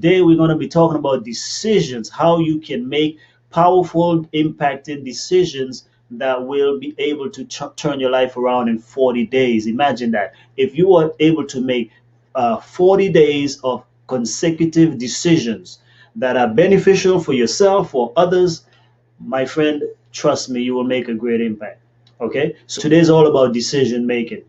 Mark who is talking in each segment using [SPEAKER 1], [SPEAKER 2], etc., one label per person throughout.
[SPEAKER 1] Today we're going to be talking about decisions, how you can make powerful, impacting decisions that will be able to turn your life around in 40 days. Imagine that. If you are able to make 40 days of consecutive decisions that are beneficial for yourself or others, my friend, trust me, you will make a great impact. Okay, so today's all about decision making.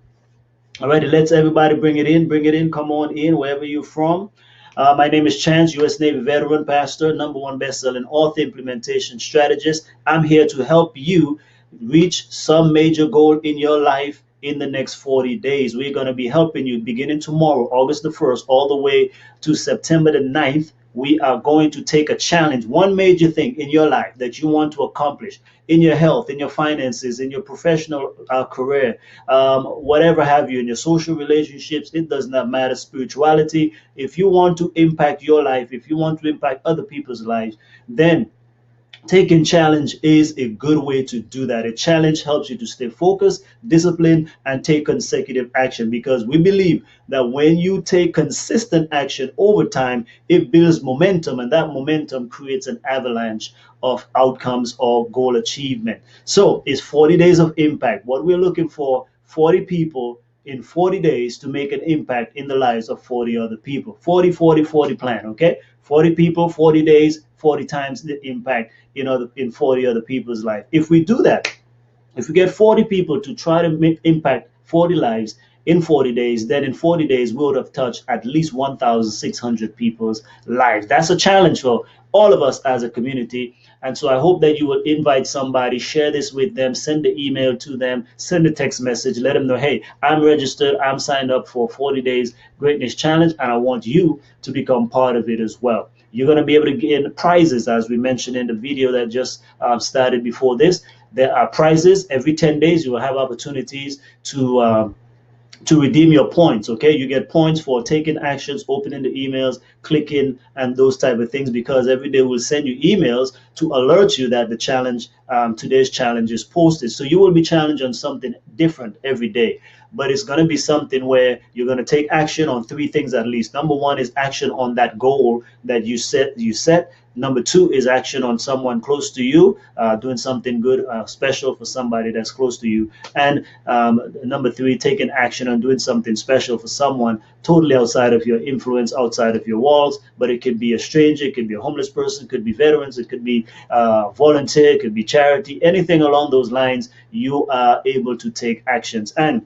[SPEAKER 1] All right, let's everybody bring it in, come on in, wherever you're from. My name is Chance, U.S. Navy veteran, pastor, number one best-selling author, implementation strategist. I'm here to help you reach some major goal in your life in the next 40 days. We're going to be helping you beginning tomorrow, August the 1st, all the way to September the 9th. We are going to take a challenge, one major thing in your life that you want to accomplish in your health, in your finances, in your professional career, whatever have you, in your social relationships. It does not matter. Spirituality. If you want to impact your life, if you want to impact other people's lives, then taking challenge is a good way to do that. A challenge helps you to stay focused, disciplined, and take consecutive action, because we believe that when you take consistent action over time, it builds momentum, and that momentum creates an avalanche of outcomes or goal achievement. So it's 40 days of impact. What we're looking for, 40 people in 40 days to make an impact in the lives of 40 other people. 40, 40, 40 plan, okay? 40 people, 40 days, 40 times the impact in 40 other people's life. If we do that, if we get 40 people to try to impact 40 lives in 40 days, then in 40 days, we would have touched at least 1,600 people's lives. That's a challenge for all of us as a community. And so I hope that you will invite somebody, share this with them, send the email to them, send a text message, let them know, hey, I'm registered, I'm signed up for 40 days greatness challenge, and I want you to become part of it as well. You're going to be able to get prizes, as we mentioned in the video that just started before this. There are prizes every 10 days. You will have opportunities to redeem your points. Okay, you get points for taking actions, opening the emails, clicking, and those type of things, because every day we'll send you emails to alert you that the challenge, today's challenge, is posted. So you will be challenged on something different every day, but it's going to be something where you're going to take action on three things at least. Number one is action on that goal that you set. Number two is action on someone close to you, doing something good, special for somebody that's close to you. And number three, taking action on doing something special for someone totally outside of your influence, outside of your walls. But it could be a stranger, it could be a homeless person, it could be veterans, it could be volunteer, it could be charity, anything along those lines. You are able to take actions. And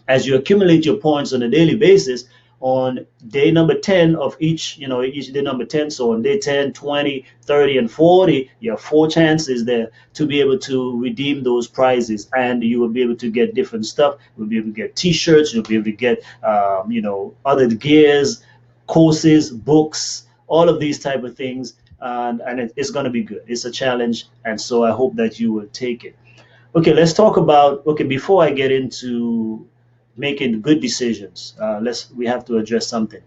[SPEAKER 1] as you accumulate your points on a daily basis, on day number 10 of each day number 10, so on day 10, 20, 30, and 40, you have four chances there to be able to redeem those prizes, and you will be able to get different stuff. You'll be able to get t-shirts, you'll be able to get other gears, courses, books, all of these type of things, and it's going to be good. It's a challenge, and so I hope that you will take it. Okay, let's talk about, before I get into making good decisions, we have to address something.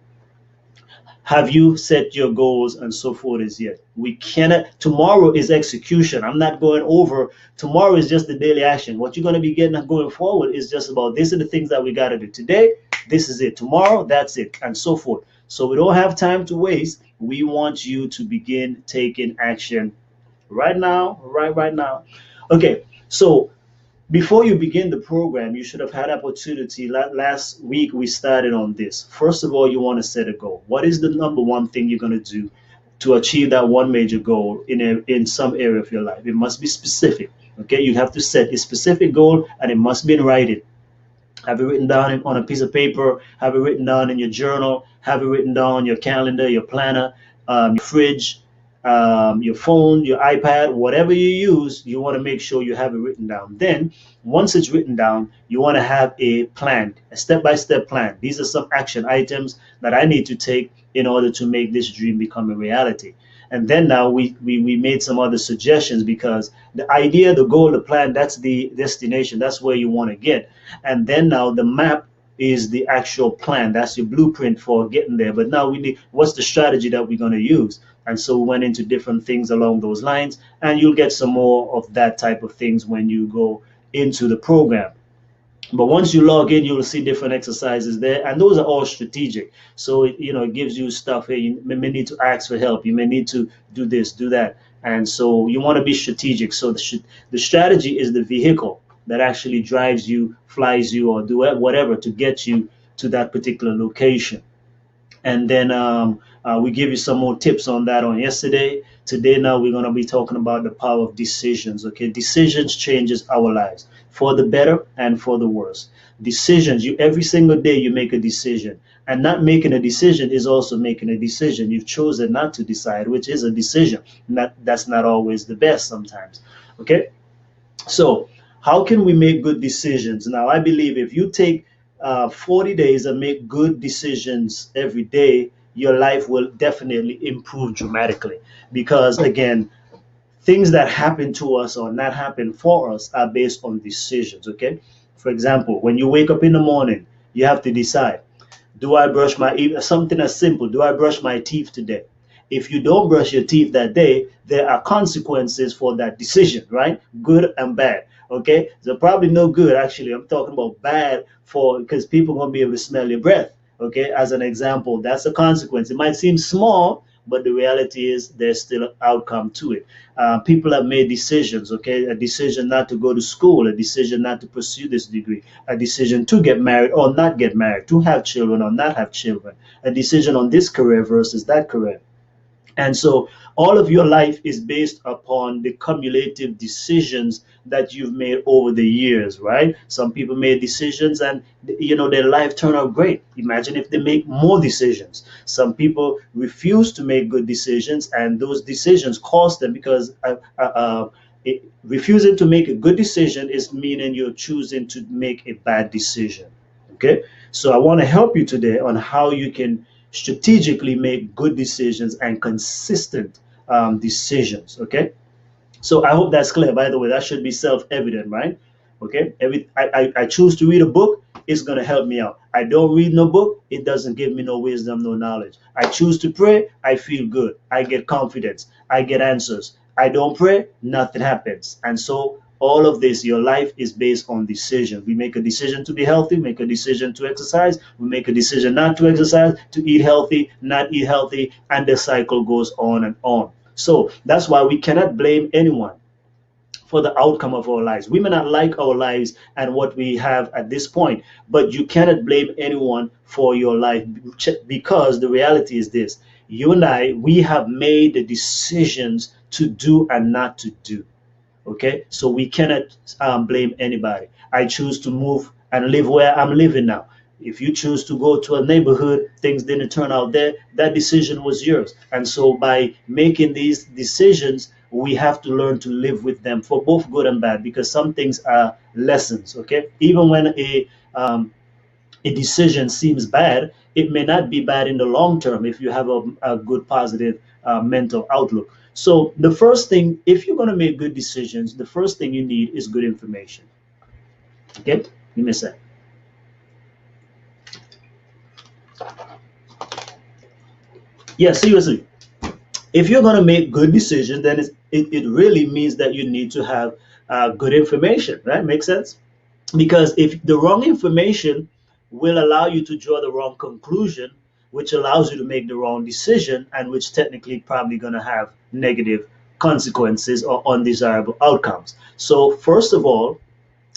[SPEAKER 1] Have you set your goals and so forth as yet? We cannot. Tomorrow is execution. I'm not going over. Tomorrow is just the daily action. What you're going to be getting going forward is just about, these are the things that we got to do today. This is it. Tomorrow, that's it, and so forth. So we don't have time to waste. We want you to begin taking action right now, right now. Okay, so before you begin the program, you should have had opportunity. Last week we started on this. First of all, you want to set a goal. What is the number one thing you're going to do to achieve that one major goal in some area of your life? It must be specific. Okay, you have to set a specific goal, and it must be in writing. Have it written down on a piece of paper. Have it written down in your journal. Have it written down on your calendar, your planner, your fridge, your phone, your iPad, whatever you use. You want to make sure you have it written down. Then, once it's written down, you want to have a plan, a step-by-step plan. These are some action items that I need to take in order to make this dream become a reality. And then now we made some other suggestions, because the idea, the goal, the plan, that's the destination. That's where you want to get. And then now the map is the actual plan. That's your blueprint for getting there. But now we need, what's the strategy that we're going to use? And so we went into different things along those lines, and you'll get some more of that type of things when you go into the program. But once you log in, you will see different exercises there, and those are all strategic. So it gives you stuff. Hey, you may need to ask for help. You may need to do this, do that, and so you want to be strategic. So the strategy is the vehicle that actually drives you, flies you, or do whatever to get you to that particular location. And then we give you some more tips on that on yesterday. Today, now we're going to be talking about the power of decisions. Okay, decisions changes our lives for the better and for the worse. Decisions, you every single day you make a decision, and not making a decision is also making a decision. You've chosen not to decide, which is a decision. Not that's not always the best sometimes. Okay, so, how can we make good decisions? Now, I believe if you take 40 days and make good decisions every day, your life will definitely improve dramatically. Because, again, things that happen to us or not happen for us are based on decisions, okay? For example, when you wake up in the morning, you have to decide, do I brush my something as simple, do I brush my teeth today? If you don't brush your teeth that day, there are consequences for that decision, right? Good and bad. Okay, so probably no good. Actually, I'm talking about bad for because people won't be able to smell your breath. Okay, as an example, that's a consequence. It might seem small, but the reality is there's still an outcome to it. People have made decisions. Okay, a decision not to go to school, a decision not to pursue this degree, a decision to get married or not get married, to have children or not have children, a decision on this career versus that career. And so all of your life is based upon the cumulative decisions that you've made over the years, right? Some people made decisions and their life turned out great. Imagine if they make more decisions. Some people refuse to make good decisions and those decisions cost them because refusing to make a good decision is meaning you're choosing to make a bad decision. Okay, so I want to help you today on how you can strategically make good decisions and consistent decisions. Okay, so I hope that's clear. By the way, that should be self-evident, right? Okay, I choose to read a book, it's going to help me out. I don't read no book, it doesn't give me no wisdom, no knowledge. I choose to pray, I feel good, I get confidence, I get answers. I don't pray, nothing happens. And so all of this, your life is based on decision. We make a decision to be healthy, make a decision to exercise, we make a decision not to exercise, to eat healthy, not eat healthy, and the cycle goes on and on. So that's why we cannot blame anyone for the outcome of our lives. We may not like our lives and what we have at this point, but you cannot blame anyone for your life because the reality is this. You and I, we have made the decisions to do and not to do. Okay, so we cannot blame anybody. I choose to move and live where I'm living now. If you choose to go to a neighborhood, things didn't turn out there, that decision was yours. And so by making these decisions, we have to learn to live with them for both good and bad, because some things are lessons. Okay, even when a decision seems bad, it may not be bad in the long term if you have a good positive mental outlook. So the first thing, if you're going to make good decisions, the first thing you need is good information. Okay, give me a sec. Yeah, seriously. If you're going to make good decisions, then it really means that you need to have good information, right? Make sense? Because if the wrong information will allow you to draw the wrong conclusion, which allows you to make the wrong decision, and which technically probably going to have negative consequences or undesirable outcomes. So first of all,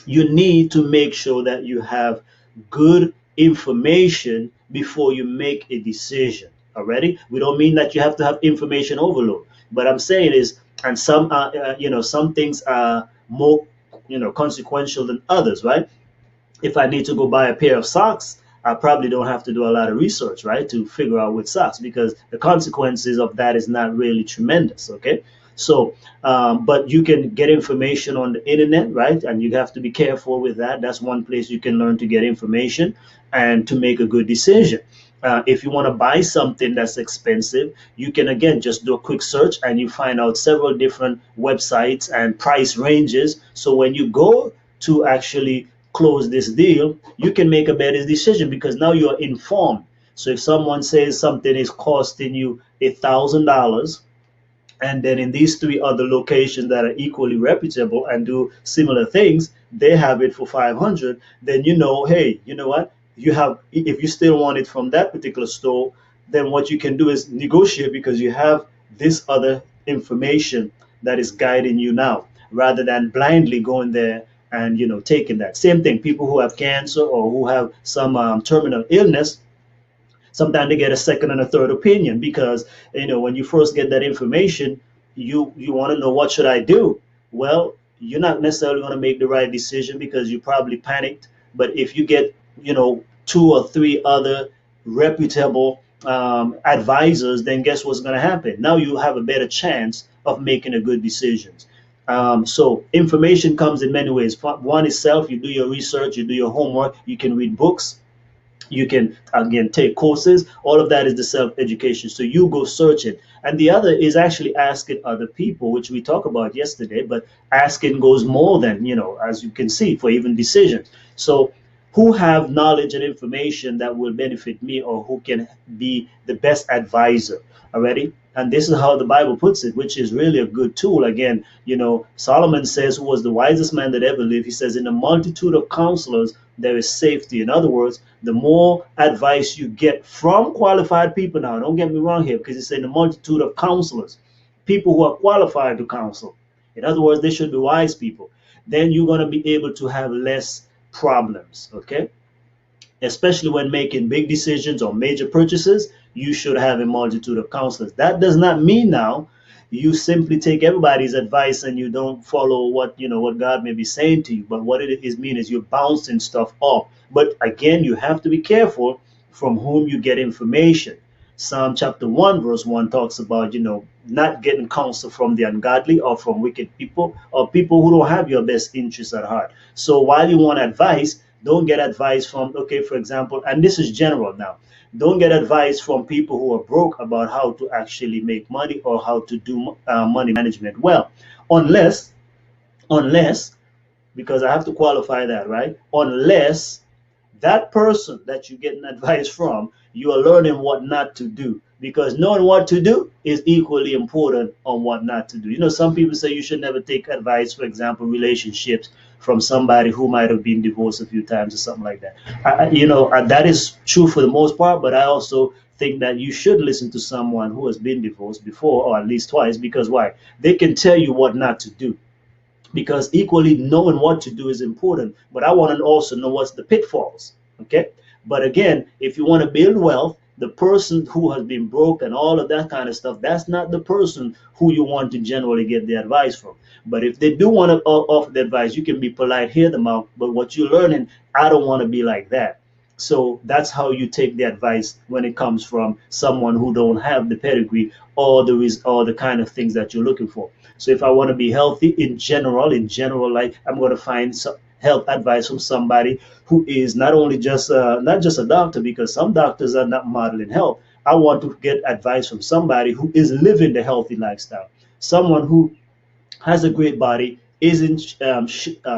[SPEAKER 1] you need to make sure that you have good information before you make a decision. Already, we don't mean that you have to have information overload, but I'm saying is, and some things are more consequential than others, right? If I need to go buy a pair of socks, I probably don't have to do a lot of research, right, to figure out which socks, because the consequences of that is not really tremendous. Okay, so but you can get information on the internet, right, and you have to be careful with that. That's one place you can learn to get information and to make a good decision. If you want to buy something that's expensive, you can again just do a quick search and you find out several different websites and price ranges. So when you go to actually close this deal, you can make a better decision because now you're informed. So if someone says something is costing you $1,000 and then in these three other locations that are equally reputable and do similar things, they have it for 500. Then you know, hey, you know what, you have, if you still want it from that particular store, then what you can do is negotiate, because you have this other information that is guiding you now, rather than blindly going there and taking that. Same thing, people who have cancer or who have some terminal illness, sometimes they get a second and a third opinion, because when you first get that information, you want to know, what should I do? Well, you're not necessarily going to make the right decision because you probably panicked. But if you get two or three other reputable advisors, then guess what's going to happen? Now you have a better chance of making a good decision. So information comes in many ways. One is self. You do your research, you do your homework, you can read books, you can again take courses. All of that is the self-education, so you go searching. And the other is actually asking other people, which we talked about yesterday, but asking goes more than, as you can see, for even decisions. So who have knowledge and information that will benefit me, or who can be the best advisor already? And this is how the Bible puts it, which is really a good tool. Again, Solomon says, who was the wisest man that ever lived, he says, in the multitude of counselors there is safety. In other words, the more advice you get from qualified people, now don't get me wrong here, because it's in the multitude of counselors, people who are qualified to counsel, in other words, they should be wise people, then you're going to be able to have less problems. Okay, especially when making big decisions or major purchases, you should have a multitude of counselors. That does not mean now you simply take everybody's advice and you don't follow what God may be saying to you. But what it is mean is you're bouncing stuff off. But again, you have to be careful from whom you get information. Psalm chapter 1 verse 1 talks about not getting counsel from the ungodly or from wicked people or people who don't have your best interests at heart. So while you want advice, don't get advice from, okay, for example, and this is general now, don't get advice from people who are broke about how to actually make money or how to do money management well, unless, because I have to qualify that, right? Unless that person that you're getting advice from, you are learning what not to do, because knowing what to do is equally important on what not to do. Some people say you should never take advice, for example, relationships, from somebody who might have been divorced a few times or something like that. That is true for the most part, but I also think that you should listen to someone who has been divorced before, or at least twice, because why? They can tell you what not to do, because equally knowing what to do is important, but I want to also know what's the pitfalls. Okay, but again, if you want to build wealth, the person who has been broke and all of that kind of stuff, that's not the person who you want to generally get the advice from. But if they do want to offer the advice, you can be polite, hear them out, but what you're learning, I don't want to be like that. So that's how you take the advice when it comes from someone who don't have the pedigree or the kind of things that you're looking for. So if I want to be healthy in general, like, I'm going to find some health advice from somebody who is not just a doctor, because some doctors are not modeling health. I want to get advice from somebody who is living the healthy lifestyle, someone who has a great body, is in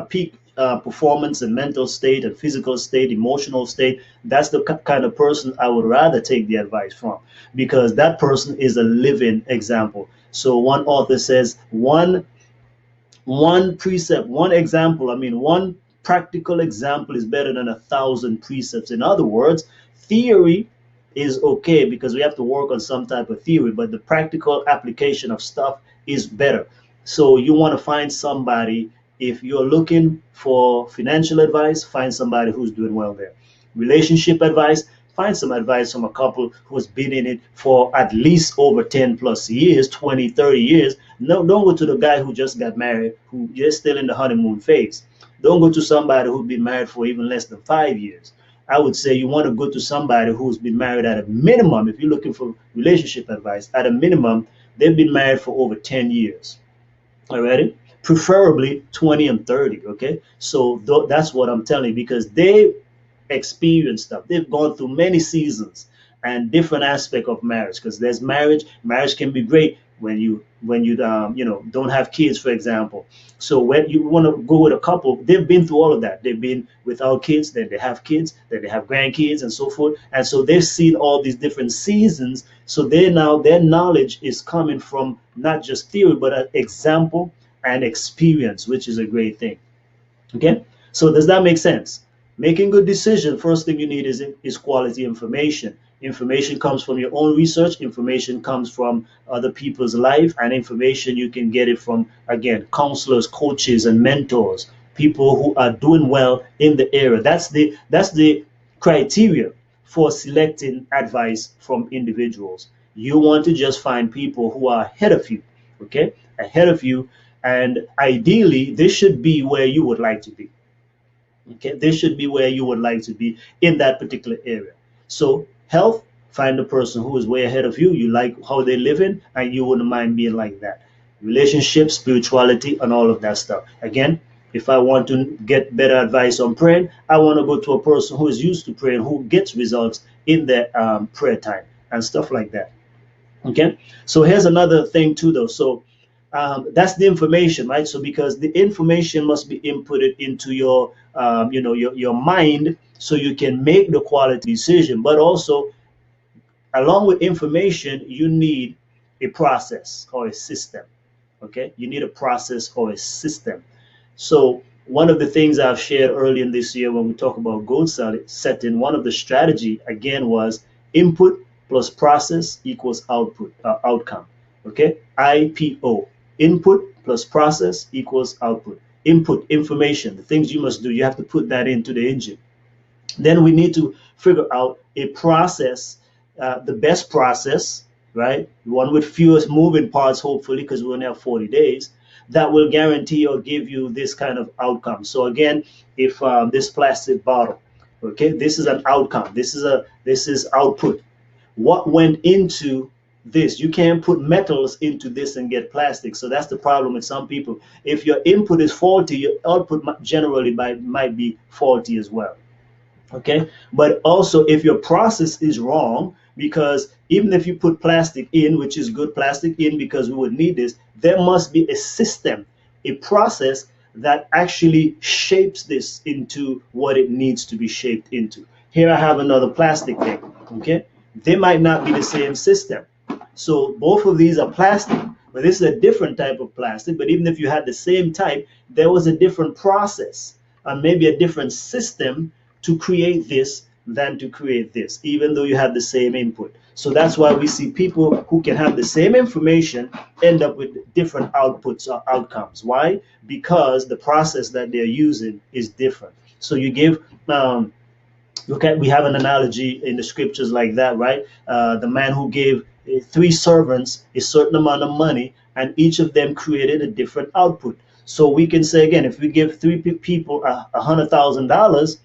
[SPEAKER 1] peak performance and mental state and physical state, emotional state. That's the kind of person I would rather take the advice from, because that person is a living example. So one author says, one precept, one example, one practical example is better than 1,000 precepts. In other words, theory is okay because we have to work on some type of theory, but the practical application of stuff is better. So you want to find somebody, if you're looking for financial advice, find somebody who's doing well there. Relationship advice, find some advice from a couple who's been in it for at least over 10 plus years, 20, 30 years. No, don't go to the guy who just got married, who is still in the honeymoon phase. Don't go to somebody who's been married for even less than 5 years. I would say you want to go to somebody who's been married at a minimum. If you're looking for relationship advice, at a minimum, they've been married for over 10 years. Already, preferably 20 and 30. Okay, so that's what I'm telling you, because they experienced stuff. They've gone through many seasons and different aspect of marriage, because there's marriage can be great, when you don't have kids, for example. So when you want to go with a couple, they've been through all of that. They've been without kids, then they have kids, then they have grandkids, and so forth. And so they've seen all these different seasons. So they now their knowledge is coming from not just theory, but an example and experience, which is a great thing. Okay, so does that make sense? Making good decision. First thing you need is quality information. Information comes from your own research. Information comes from other people's life, and information you can get it from again counselors, coaches, and mentors. People who are doing well in the area. That's the criteria for selecting advice from individuals. You want to just find people who are ahead of you, okay, ahead of you, and ideally this should be where you would like to be. Okay, this should be where you would like to be in that particular area. So health, find the person who is way ahead of you. You like how they live in, and you wouldn't mind being like that. Relationships, spirituality, and all of that stuff. Again, if I want to get better advice on praying, I want to go to a person who is used to praying, who gets results in their prayer time and stuff like that. Okay, so here's another thing too, though. So that's the information, right? So because the information must be inputted into your mind, so you can make the quality decision. But also, along with information, you need a process or a system. Okay, you need a process or a system. So one of the things I've shared early in this year when we talk about goal setting, one of the strategy again was input plus process equals outcome. Okay, IPO. Input plus process equals output. Input, information, the things you must do, you have to put that into the engine. Then we need to figure out a process, the best process, right? One with fewest moving parts, hopefully, because we only have 40 days, that will guarantee or give you this kind of outcome. So again, if this plastic bottle, okay, this is an outcome. This is output. What went into this? You can't put metals into this and get plastic. So that's the problem with some people. If your input is faulty, your output generally might be faulty as well. Okay, but also if your process is wrong, because even if you put plastic in, which is good plastic in because we would need this, there must be a system, a process that actually shapes this into what it needs to be shaped into. Here I have another plastic thing. Okay, they might not be the same system. So both of these are plastic, but this is a different type of plastic. But even if you had the same type, there was a different process and maybe a different system to create this than to create this, even though you have the same input. So that's why we see people who can have the same information end up with different outputs or outcomes. Why? Because the process that they're using is different. So you give we have an analogy in the scriptures like that, right? The man who gave three servants a certain amount of money, and each of them created a different output. So we can say again, if we give three people $100,000,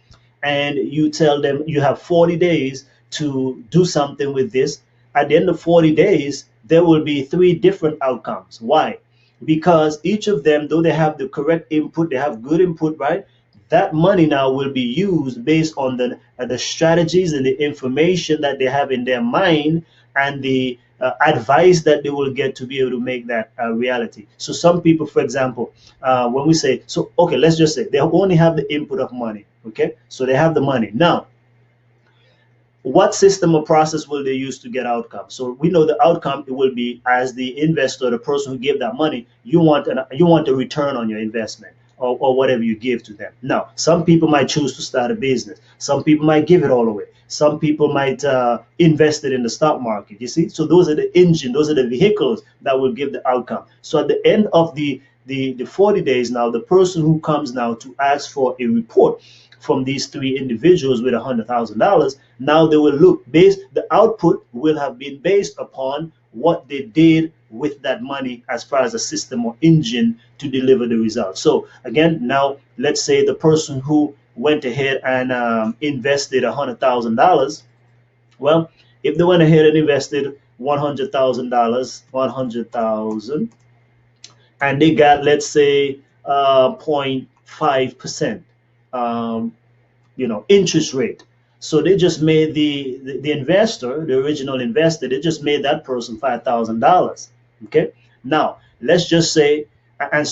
[SPEAKER 1] and you tell them you have 40 days to do something with this, at the end of 40 days, there will be three different outcomes. Why? Because each of them, though they have the correct input, they have good input, right? That money now will be used based on the strategies and the information that they have in their mind, and the advice that they will get to be able to make that a reality. So some people, for example, when we say, so okay, let's just say they only have the input of money. Okay, so they have the money. Now, what system or process will they use to get outcome? So we know the outcome, it will be, as the investor, the person who gave that money, you want a return on your investment, or whatever you give to them. Now, some people might choose to start a business. Some people might give it all away. Some people might invest it in the stock market. You see, so those are the engine, those are the vehicles that will give the outcome. So at the end of the 40 days, now the person who comes now to ask for a report from these three individuals with $100,000, now they will look based, the output will have been based upon what they did with that money as far as a system or engine to deliver the results. So again, now let's say the person who went ahead and invested $100,000. Well, if they went ahead and invested $100,000, 100,000, and they got, let's say, 0.5%, interest rate. So they just made the investor, the original investor, they just made that person $5,000. Okay. Now let's just say, and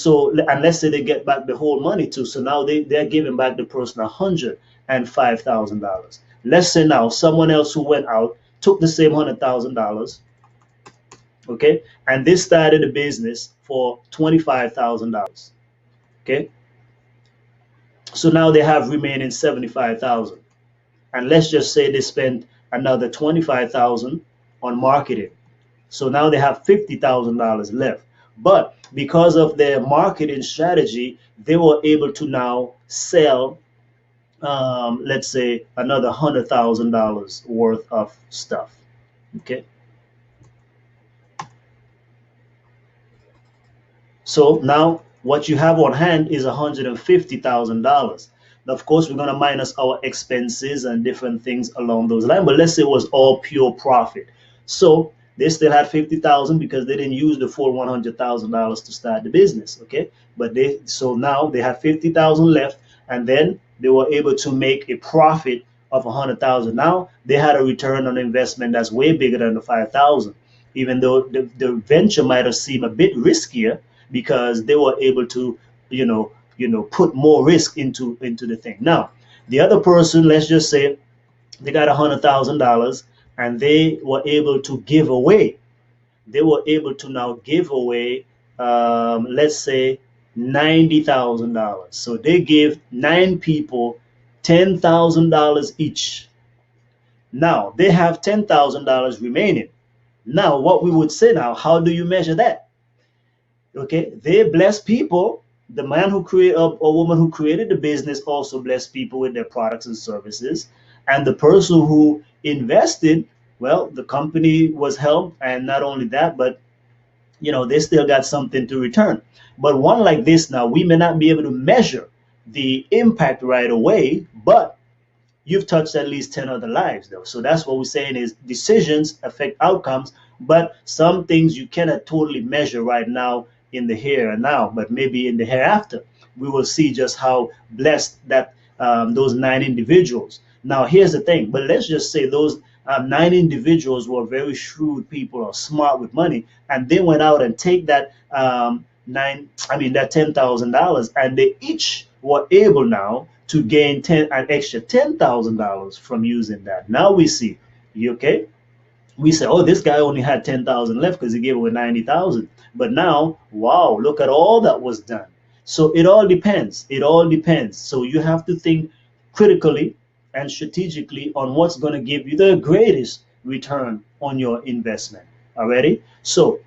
[SPEAKER 1] let's say they get back the whole money too. So now they're giving back the person $105,000. Let's say now someone else who went out took the same $100,000, okay, and they started a business for $25,000. Okay. So now they have remaining 75,000. And let's just say they spent another 25,000 on marketing. So now they have $50,000 left. But because of their marketing strategy, they were able to now sell, let's say, another $100,000 worth of stuff. Okay. So now what you have on hand is $150,000. Now, of course, we're going to minus our expenses and different things along those lines. But let's say it was all pure profit. So they still had 50,000 because they didn't use the full $100,000 to start the business. Okay, but so now they have 50,000 left, and then they were able to make a profit of 100,000. Now they had a return on investment that's way bigger than the 5,000, even though the venture might have seemed a bit riskier because they were able to, put more risk into the thing. Now, the other person, let's just say they got $100,000 and they were able to give away. They were able to now give away, let's say, $90,000. So they gave 9 people $10,000 each. Now they have $10,000 remaining. Now, what we would say now, how do you measure that? Okay, they bless people. The man who created, or woman who created the business, also blessed people with their products and services. And the person who invested, well, the company was helped, and not only that, but they still got something to return. But one like this now, we may not be able to measure the impact right away, but you've touched at least 10 other lives though. So that's what we're saying is decisions affect outcomes, but some things you cannot totally measure right now in the here and now, but maybe in the hereafter we will see just how blessed that those 9 individuals. Now here's the thing, but let's just say those 9 individuals were very shrewd people or smart with money, and they went out and take that that $10,000, and they each were able now to gain an extra $10,000 from using that. Now we see, you okay? We say, oh, this guy only had 10,000 left because he gave away 90,000. But now, wow, look at all that was done. So it all depends. It all depends. So you have to think critically and strategically on what's going to give you the greatest return on your investment. Already? So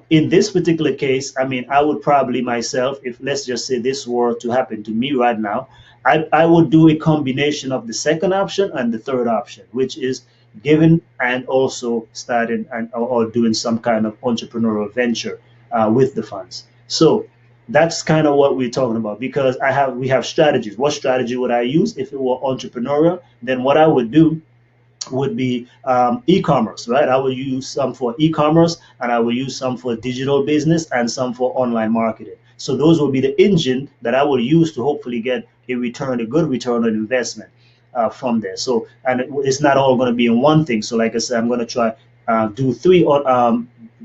[SPEAKER 1] in this particular case, I mean, I would probably myself, if let's just say this were to happen to me right now, I would do a combination of the second option and the third option, which is giving and also starting and or doing some kind of entrepreneurial venture with the funds. So that's kind of what we're talking about, because we have strategies. What strategy would I use if it were entrepreneurial? Then what I would do would be e-commerce, right? I will use some for e-commerce, and I will use some for digital business, and some for online marketing. So those will be the engine that I will use to hopefully get a good return on investment from there. So, and it's not all going to be in one thing. So like I said, I'm going to try do 3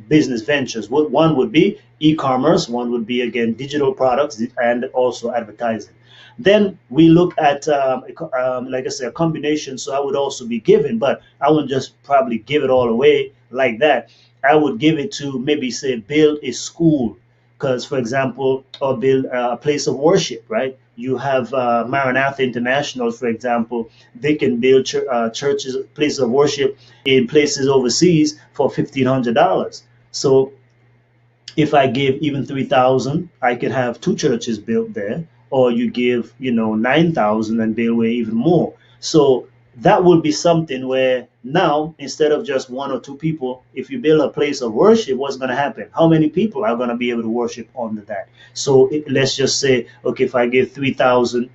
[SPEAKER 1] business ventures. One would be e-commerce, one would be again digital products, and also advertising. Then we look at, like I said, a combination. So I would also be giving, but I wouldn't just probably give it all away like that. I would give it to maybe say build a school, because for example, or build a place of worship, right? You have Maranatha International, for example. They can build churches, places of worship in places overseas for $1,500. So if I give even 3,000, I could have 2 churches built there. Or you give, 9,000 and build way even more. So that would be something where now, instead of just 1 or 2 people, if you build a place of worship, what's going to happen? How many people are going to be able to worship under that? So let's just say, okay, if I give 3,000,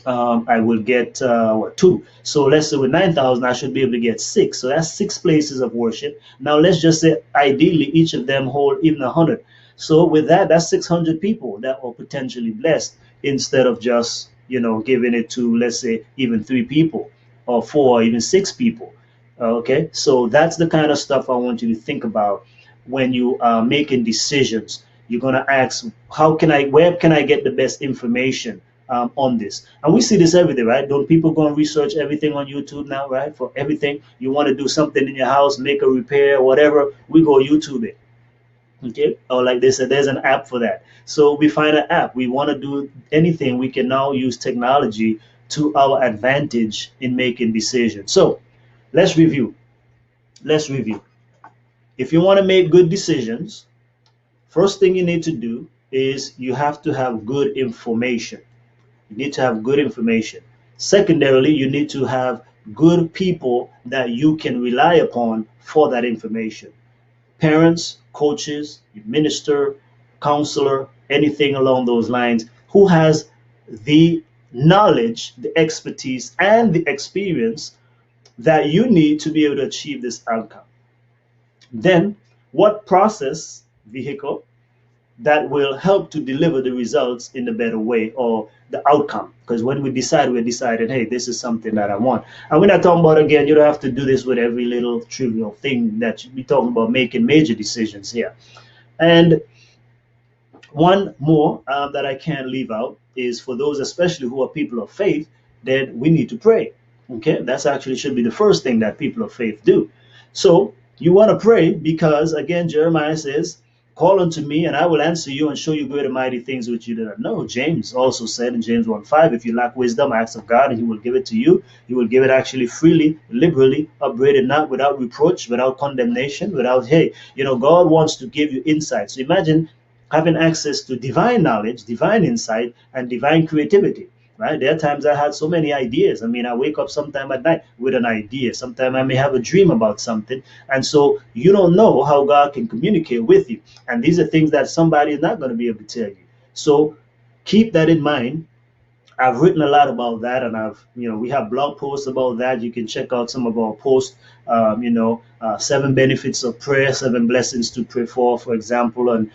[SPEAKER 1] I will get 2. So let's say with 9,000, I should be able to get 6. So that's 6 places of worship. Now let's just say ideally each of them hold even 100. So with that, that's 600 people that are potentially blessed, instead of just giving it to, let's say, even 3 people or 4 or even 6 people. Okay, so that's the kind of stuff I want you to think about when you are making decisions, you're going to ask, where can I get the best information on this? And we see this every day, right? Don't people go and research everything on YouTube now, right? For everything you want to do something in your house, make a repair, whatever, we go YouTube it. Okay, or like they said, there's an app for that. So we find an app. We want to do anything, we can now use technology to our advantage in making decisions. So let's review. Let's review. If you want to make good decisions, first thing you need to do is you have to have good information. You need to have good information. Secondarily, you need to have good people that you can rely upon for that information. Parents, coaches, minister, counselor, anything along those lines, who has the knowledge, the expertise, and the experience that you need to be able to achieve this outcome. Then, what process vehicle that will help to deliver the results in a better way, or the outcome? Because when we decide, we're deciding, hey, this is something that I want. And we're not talking about, again, you don't have to do this with every little trivial thing that we're talking about, making major decisions here. And one more that I can't leave out is for those, especially who are people of faith, that we need to pray. Okay, that's actually should be the first thing that people of faith do. So you want to pray because, again, Jeremiah says, call unto me and I will answer you and show you great and mighty things which you do not know. James also said in James 1:5, if you lack wisdom, ask of God and he will give it to you. He will give it actually freely, liberally, upbraided not, without reproach, without condemnation, without, hey, God wants to give you insight. So imagine having access to divine knowledge, divine insight, and divine creativity. Right? There are times I had so many ideas. I mean, I wake up sometime at night with an idea. Sometime I may have a dream about something. And so you don't know how God can communicate with you. And these are things that somebody is not going to be able to tell you. So keep that in mind. I've written a lot about that, and we have blog posts about that. You can check out some of our posts. 7 benefits of prayer, 7 blessings to pray for example, and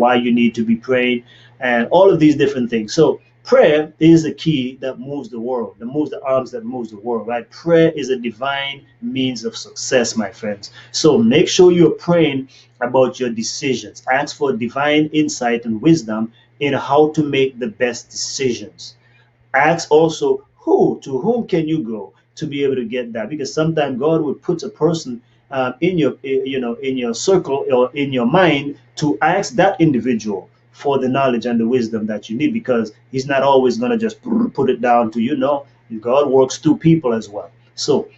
[SPEAKER 1] why you need to be praying, and all of these different things. So prayer is a key that moves the world, that moves the arms, that moves the world, right? Prayer is a divine means of success, my friends. So make sure you're praying about your decisions. Ask for divine insight and wisdom in how to make the best decisions. Ask also to whom can you go to be able to get that, because sometimes God will put a person in your circle or in your mind to ask that individual for the knowledge and the wisdom that you need, because he's not always going to just put it down to you. No, God works through people as well. So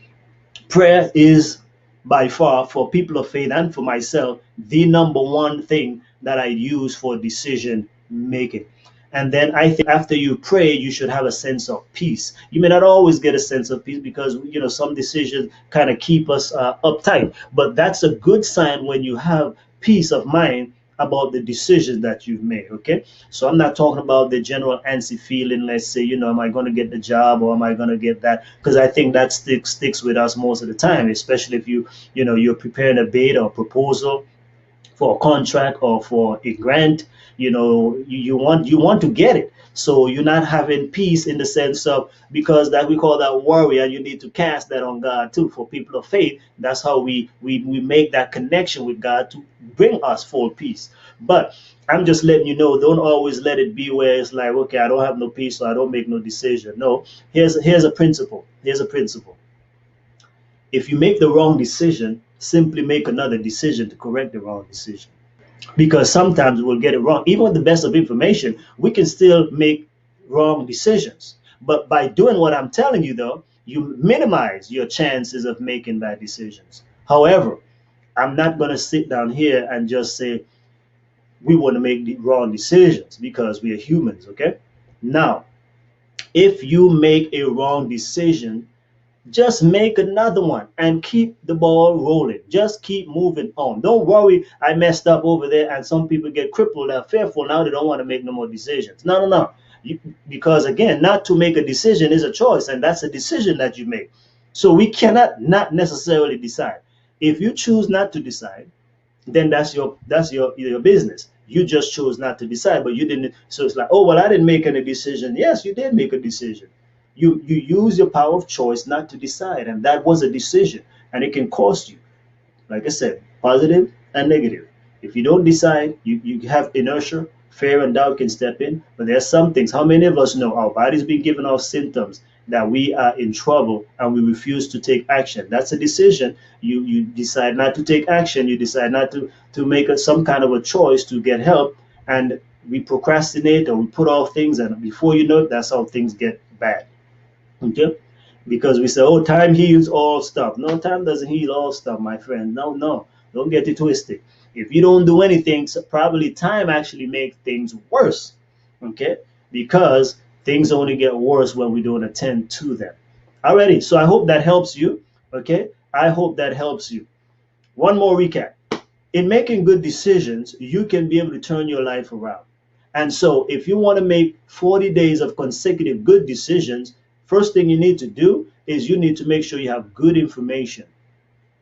[SPEAKER 1] prayer is by far, for people of faith and for myself, the number one thing that I use for decision making. And then I think after you pray, you should have a sense of peace. You may not always get a sense of peace because some decisions kind of keep us uptight, but that's a good sign when you have peace of mind about the decisions that you've made. Okay, so I'm not talking about the general antsy feeling. Let's say, am I going to get the job or am I going to get that? Because I think that sticks with us most of the time, especially if you're preparing a bid or proposal for a contract or for a grant. You want to get it, so you're not having peace in the sense of, because that we call that worry, and you need to cast that on God too. For people of faith, that's how we make that connection with God to bring us full peace. But I'm just letting you know, don't always let it be where it's like, okay, I don't have no peace, so I don't make no decision. No, here's a principle. If you make the wrong decision, simply make another decision to correct the wrong decision. Because sometimes we'll get it wrong. Even with the best of information, we can still make wrong decisions. But by doing what I'm telling you, though, you minimize your chances of making bad decisions. However, I'm not going to sit down here and just say we want to make the wrong decisions, because we are humans, okay? Now, if you make a wrong decision, just make another one and keep the ball rolling. Just keep moving on. Don't worry, I messed up over there, and some people get crippled and fearful. Now they don't want to make no more decisions. No. Because again, not to make a decision is a choice, and that's a decision that you make. So we cannot not necessarily decide. If you choose not to decide, then that's your business. You just chose not to decide, but you didn't. So it's like, oh well, I didn't make any decision. Yes, you did make a decision. You use your power of choice not to decide, and that was a decision, and it can cost you, like I said, positive and negative. If you don't decide, you have inertia, fear and doubt can step in. But there are some things. How many of us know our body's been giving off symptoms that we are in trouble and we refuse to take action? That's a decision. You decide not to take action. You decide not to make some kind of a choice to get help, and we procrastinate or we put off things, and before you know it, that's how things get bad. Okay? Because we say, oh, time heals all stuff. No, time doesn't heal all stuff, my friend. No, no. Don't get it twisted. If you don't do anything, so probably time actually makes things worse. Okay? Because things only get worse when we don't attend to them. Alrighty, so I hope that helps you. Okay? I hope that helps you. One more recap. In making good decisions, you can be able to turn your life around. And so if you want to make 40 days of consecutive good decisions, first thing you need to do is you need to make sure you have good information.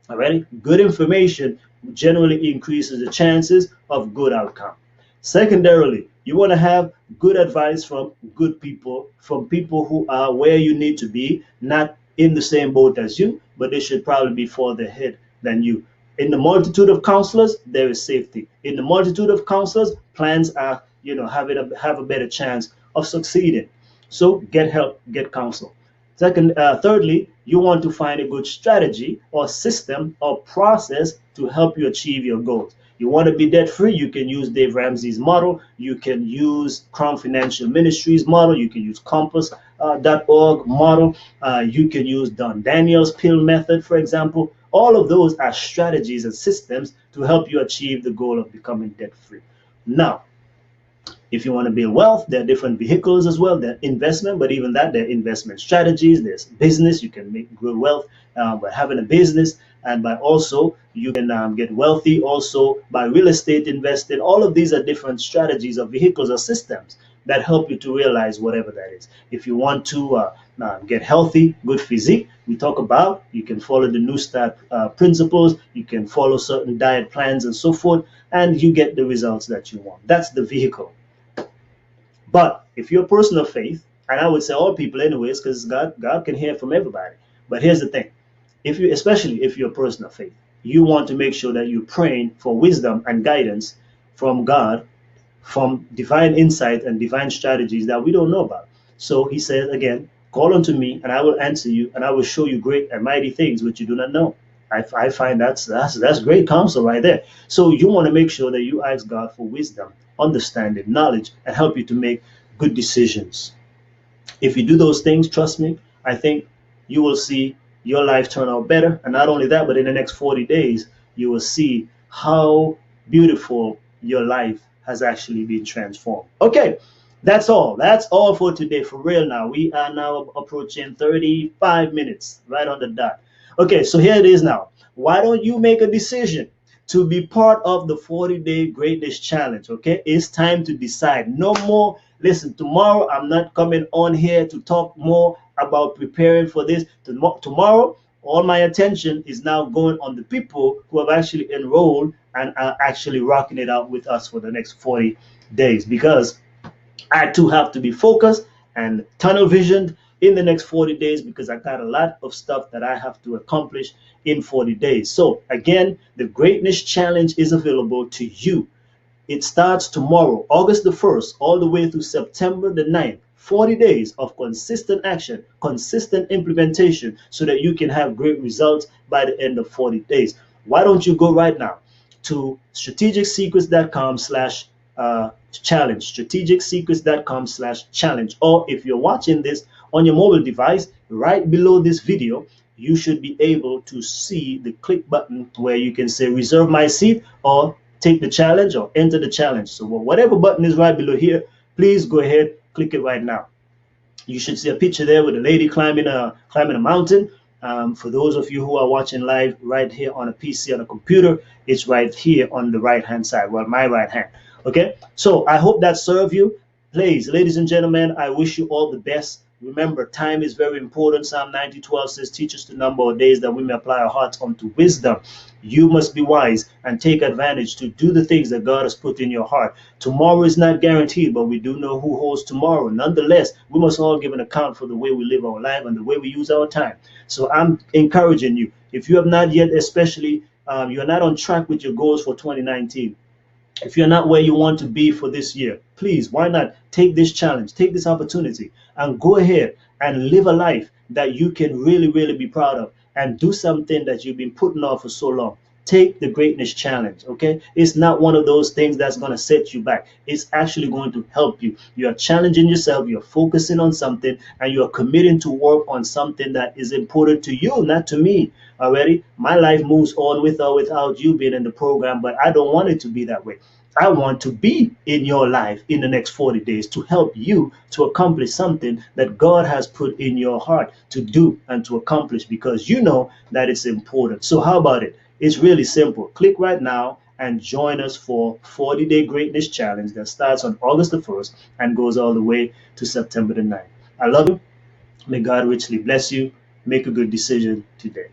[SPEAKER 1] All right? Good information generally increases the chances of good outcome. Secondarily, you want to have good advice from good people, from people who are where you need to be, not in the same boat as you, but they should probably be further ahead than you. In the multitude of counselors, there is safety. In the multitude of counselors, plans are, have a better chance of succeeding. So get help, get counsel. Thirdly, you want to find a good strategy or system or process to help you achieve your goals. You want to be debt free, you can use Dave Ramsey's model. You can use Crown Financial Ministries model. You can use Compass.org model. You can use Don Daniel's pill method, for example. All of those are strategies and systems to help you achieve the goal of becoming debt free. Now, if you want to build wealth, there are different vehicles as well. There are investment, but even that, there are investment strategies. There's business. You can make good wealth by having a business, and by also you can get wealthy also by real estate investing. All of these are different strategies or vehicles or systems that help you to realize whatever that is. If you want to get healthy, good physique, we talk about, you can follow the New Start principles, you can follow certain diet plans and so forth, and you get the results that you want. That's the vehicle. But if you're a person of faith, and I would say all people anyways, because God can hear from everybody. But here's the thing. Especially if you're a person of faith, you want to make sure that you're praying for wisdom and guidance from God, from divine insight and divine strategies that we don't know about. So he says again, call unto me and I will answer you and I will show you great and mighty things which you do not know. I find that's great counsel right there. So you want to make sure that you ask God for wisdom, understanding, knowledge, and help you to make good decisions. If you do those things, trust me, I think you will see your life turn out better. And not only that, but in the next 40 days, you will see how beautiful your life has actually been transformed. Okay, that's all. That's all for today. For real now. We are now approaching 35 minutes, right on the dot. Okay, so here it is now. Why don't you make a decision to be part of the 40-day greatness challenge? Okay, it's time to decide. No more. Listen, tomorrow I'm not coming on here to talk more about preparing for this. Tomorrow, all my attention is now going on the people who have actually enrolled and are actually rocking it out with us for the next 40 days, because I too have to be focused and tunnel visioned in the next 40 days, because I got a lot of stuff that I have to accomplish in 40 days. So again, the Greatness Challenge is available to you. It starts tomorrow, August the 1st, all the way through September the 9th. 40 days of consistent action, consistent implementation, so that you can have great results by the end of 40 days. Why don't you go right now to strategicsecrets.com/challenge, strategicsecrets.com/challenge, or if you're watching this on your mobile device, right below this video, you should be able to see the click button where you can say reserve my seat or take the challenge or enter the challenge. So whatever button is right below here, please go ahead, click it right now. You should see a picture there with a lady climbing a mountain. For those of you who are watching live right here on a PC, on a computer, it's right here on the right hand side, well, my right hand. Okay, so I hope that served you. Please, ladies and gentlemen, I wish you all the best. Remember, time is very important. Psalm 90:12 says, teach us the number of days that we may apply our hearts unto wisdom. You must be wise and take advantage to do the things that God has put in your heart. Tomorrow is not guaranteed, but we do know who holds tomorrow. Nonetheless, we must all give an account for the way we live our life and the way we use our time. So I'm encouraging you, if you have not yet especially you're not on track with your goals for 2019, if you're not where you want to be for this year, please, why not take this challenge, take this opportunity, and go ahead and live a life that you can really, really be proud of, and do something that you've been putting off for so long. Take the greatness challenge, okay? It's not one of those things that's going to set you back. It's actually going to help you. You are challenging yourself, you're focusing on something, and you're committing to work on something that is important to you, not to me. Already, my life moves on with or without you being in the program, but I don't want it to be that way. I want to be in your life in the next 40 days to help you to accomplish something that God has put in your heart to do and to accomplish, because you know that it's important. So how about it? It's really simple. Click right now and join us for 40-day greatness challenge that starts on August the 1st and goes all the way to September the 9th. I love you. May God richly bless you. Make a good decision today.